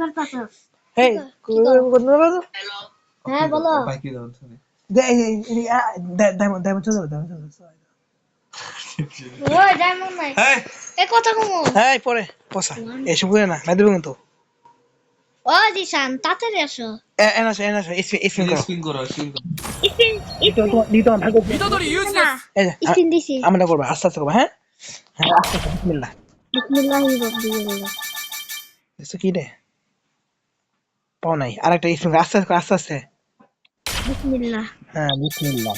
করতেছস? এই কোন বলো? হ্যাঁ বলো। বাকি দাও শুনে ডায়মন্ড চলে যাবে ওই ডায়মন্ড নাই। এই এ কথা কমু। এই পরে পসা এসব করে না না দেব কিন্তু ও জিসান তাড়াতাড়ি আসো। এনা স্পিন করো স্পিন করো স্পিন করো স্পিন দিতো ভাগো না। এই যে স্পিন দিছি। আমরা করব আস্তে আস্তে করব হ্যাঁ হ্যাঁ আস্তে আস্তে বিসমিল্লাহ বিসমিল্লাহির রহমানির রহিম। এসো কি রে পাও নাই আরেকটা স্পিন আস্তে আস্তে আস্তে বিসমিল্লাহ। হ্যাঁ বিসমিল্লাহ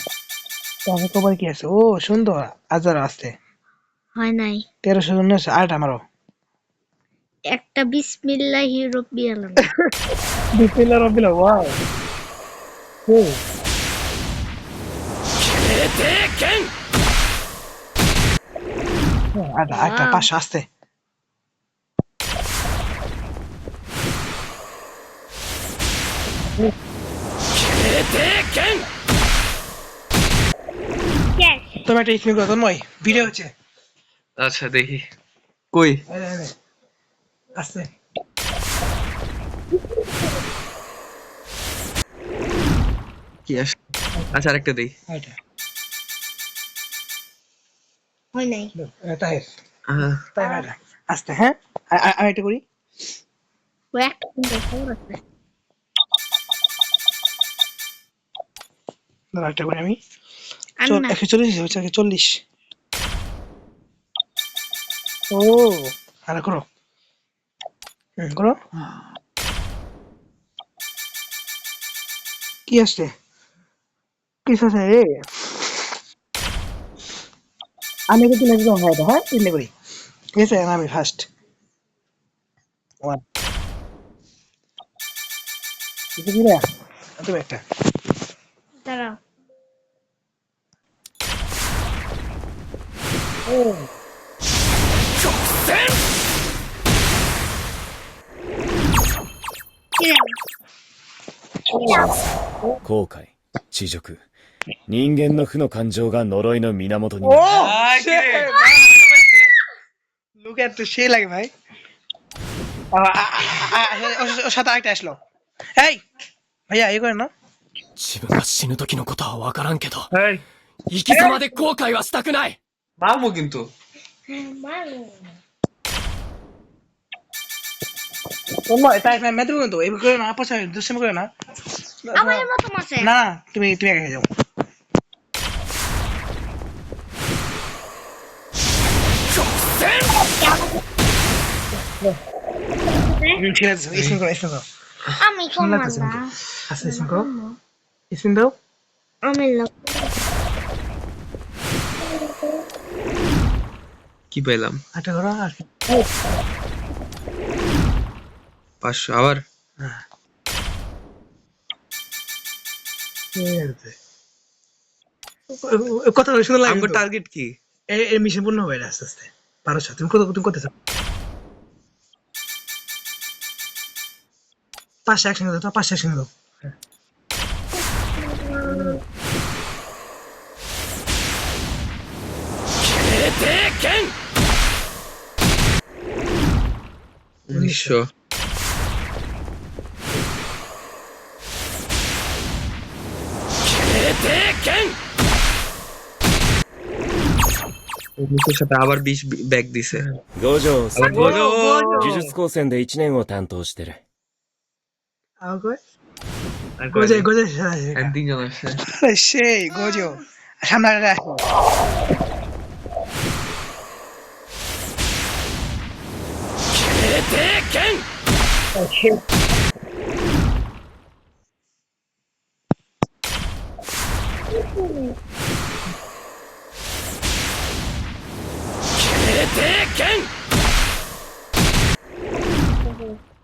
তাহলে কবার কি আছে ও সুন্দর আজার আসতে হয় নাই। 1319 আট আমারও একটা বিসমিল্লাহির রব্বিল আলামিন। বিসমিল্লাহ রব্বিল ওয়াও ও একটা পাশ আসতে ক্যাশ। তুমি একটা স্পিন করো তন্ময় ভিডিও হচ্ছে আচ্ছা দেখি কই আসতে কি আসে আচ্ছা আরেকটা দেই এটা হয় নাই। তাই আহ, তাই এটা আসতে হ্যাঁ আমি এটা করি ও একটা সুন্দর খবর আছে। দাঁড়া একটা করি আমি আর না। 140 হচ্ছে 140 ও আরে করো করো কি আসছে কি আছে রে আমি কিন্তু নেক্সট জন হয় হ্যাঁ চিন্তা করি ঠিক আছে আমি ফার্স্ট ওয়ান কিছু কি রে তুমি একটা দাঁড়াও। ও কি রে? 後悔恥辱人間の負の感情が呪いの源に ও আয়, কি রে? লুক এট সেই লাগে ভাই ওর সাথে আরেকটা আসলো এই ভাইয়া এই করে না 自分が死ぬ時のことは分からんけど এই 生き様で後悔はしたくない মারবো কিন্তু মারো। তোমরা তাই মেতে কিন্তু এই করে না পাশে দুষ্টামি করে না আমার মতো মাসে। না তুমি তুমি একা যাও ঠিক আছে স্পিন করো স্পিন করো আমি কোন শুনলা তো মারলা? আচ্ছা স্পিন করো স্পিন দাও আমি লোক। কি পেলাম আটা করো আর 500 আবার কথা শুনে লাগে আমার টার্গেট কি এই মিশন পূর্ণ হবে আস্তে আস্তে 1200 তুমি কত চাও 500 একসঙ্গে দাও 500 একসঙ্গে দাও উনিশশো উনিশশোর সাথে আবার 20 ব্যাগ দিছে 五条さん বলো 呪術高専で1年を担当してる আর কই আর গোজে কয়দিন? গোজে আর 3 জন আসছে সেই গোজো সামনে আসো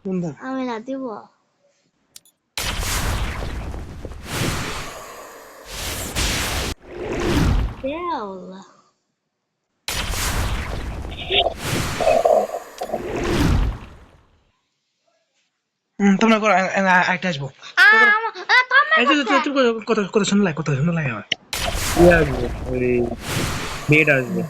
সুন্দর আমি না দিব। দেওয়াল। তোমরা করো একটা আসবো এই যে কত সুন্দর লাগে আমার কি আসবে ওই বেড আসবে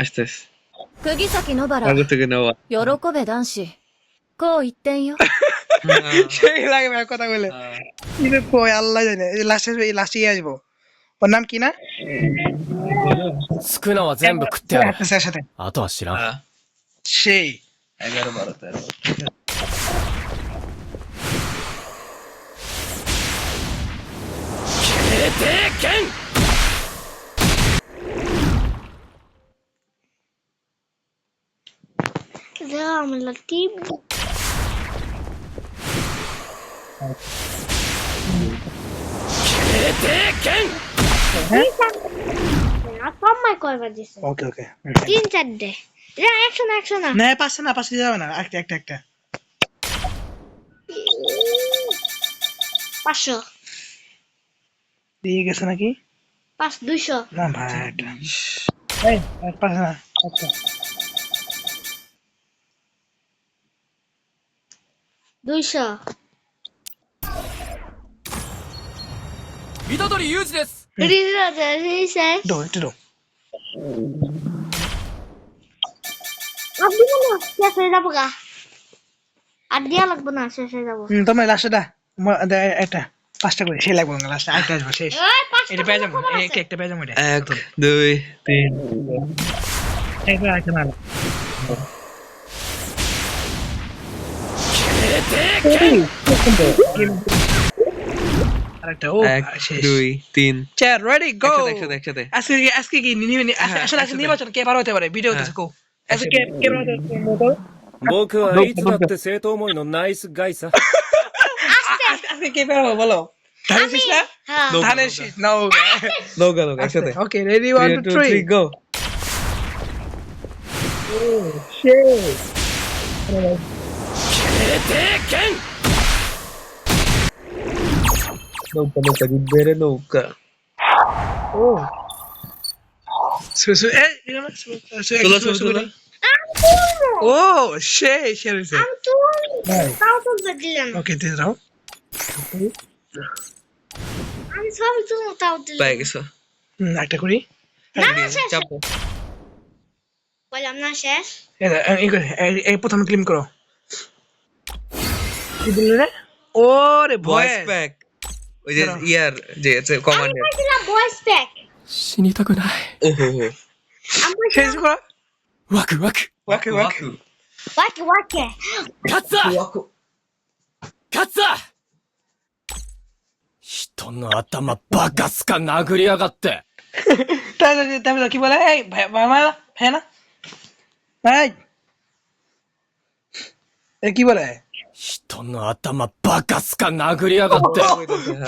আসতেছে 釘崎野原 আগে থেকে নেওয়া 喜べ男子こう一点よ সেই লাগে ভাই কথা বলে কিন্তু কই আল্লাহ জানে এই লাস্টে আসবো ওর নাম কি না 少なは全部食ってやる স্যার সাথে あとは知らん সেই 11 12 13 ده اعمل التيم কমাই কয়বার দিছে ওকে ওকে 3-4 এটা 100 না না পাশে যাবে না একটা 500 দিয়ে গেছে নাকি 200 না ভাই এটা এই পাশে না আচ্ছা 200虎杖裕二です রিজার্ভ দো একটু দো আপনি না শেষ হয়ে যাবো গা আর দিয়া লাগবে না শেষ হয়ে যাবো তোমার লাস্টটা একটা 5টা করে সেই লাগবে না লাস্টে আরেকটা আসবে শেষ এই 5টা এটা পেয়ে যাবো একটা পেয়ে যাবো এটা 1 2 3 একবার আরেকটা মারো আরেকটা ও 1 শেষ 2 3 চার রেডি গো একসাথে আজকে কি আসলে নির্বাচন কে পার হতে পারে ভিডিও হতেছে কো আজকে কে পার হতে পারে 僕はいつだって正当思いのナイスガイさ আজকে কে পার হবে বলো ধানের শীষ না হ্যাঁ ধানের শীষ নাও লোগা একসাথে ওকে রেডি 1 2 3 গো নৌকা জিতবে নৌকা ও সু এ চলো ও সে হইছে তাও তো দিলেন ওকে দিস দাও আমি সব তো তাও দিলাম পাই গেছো একটা করি শেষ চাপো বললাম না শেষ এই প্রথমে ক্লিম করো কি দিলে রে ওরে ভয়েস ভয়েস প্যাক ওই যে ইয়ার যে কমান্ডার আমি দিলাম ভয়েস প্যাক 死にたくない ওহো আমি শেষ করো ワクワク ওকে ওকে ওয়াকে 勝つぞ勝つぞ人の頭バカすか殴りやがって তাহলে কি বলে এই ভাই না ভাই এ কি বলে 人の頭バカすか殴りやがって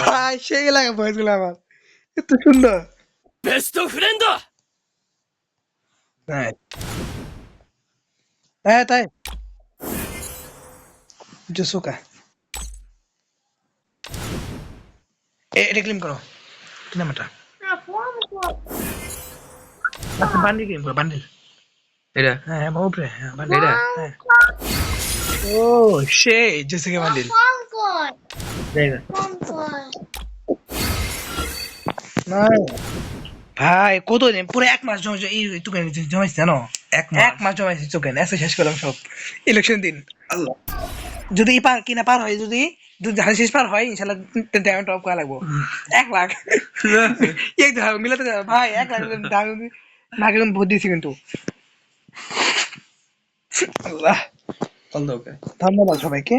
ভাই সেই লাগে ভয়েস গুলো আমার এত সুন্দর ベストフレンド হ্যাঁ হ্যাঁ তাই জুসুকা এটা ক্লিম করো কি নাম এটা বান্ডিল ক্লিম করো বান্ডিল এটা হ্যাঁ বাবরে হ্যাঁ বান্ডিল এটা হ্যাঁ ও সেই জুসুকা বান্ডিল ফোন কর এই না ফোন কর ভাই কতদিন পুরো 1 মাস জমাইছি জানো 1 মাস জমাইছি চোখে এসে শেষ করলাম সব ইলেকশন দিন আল্লাহ যদি পার হয় যদি ধান শেষ পার হয় ইনশাল্লাহ ডায়মন্ড টপ করা লাগবো 1 লাখ এক ধান মিলাতে ভাই 1 লাখ ডায়মন্ড নাকে ভোট দিয়েছি কিন্তু আল্লাহ কল দাও ওকে ধন্যবাদ সবাইকে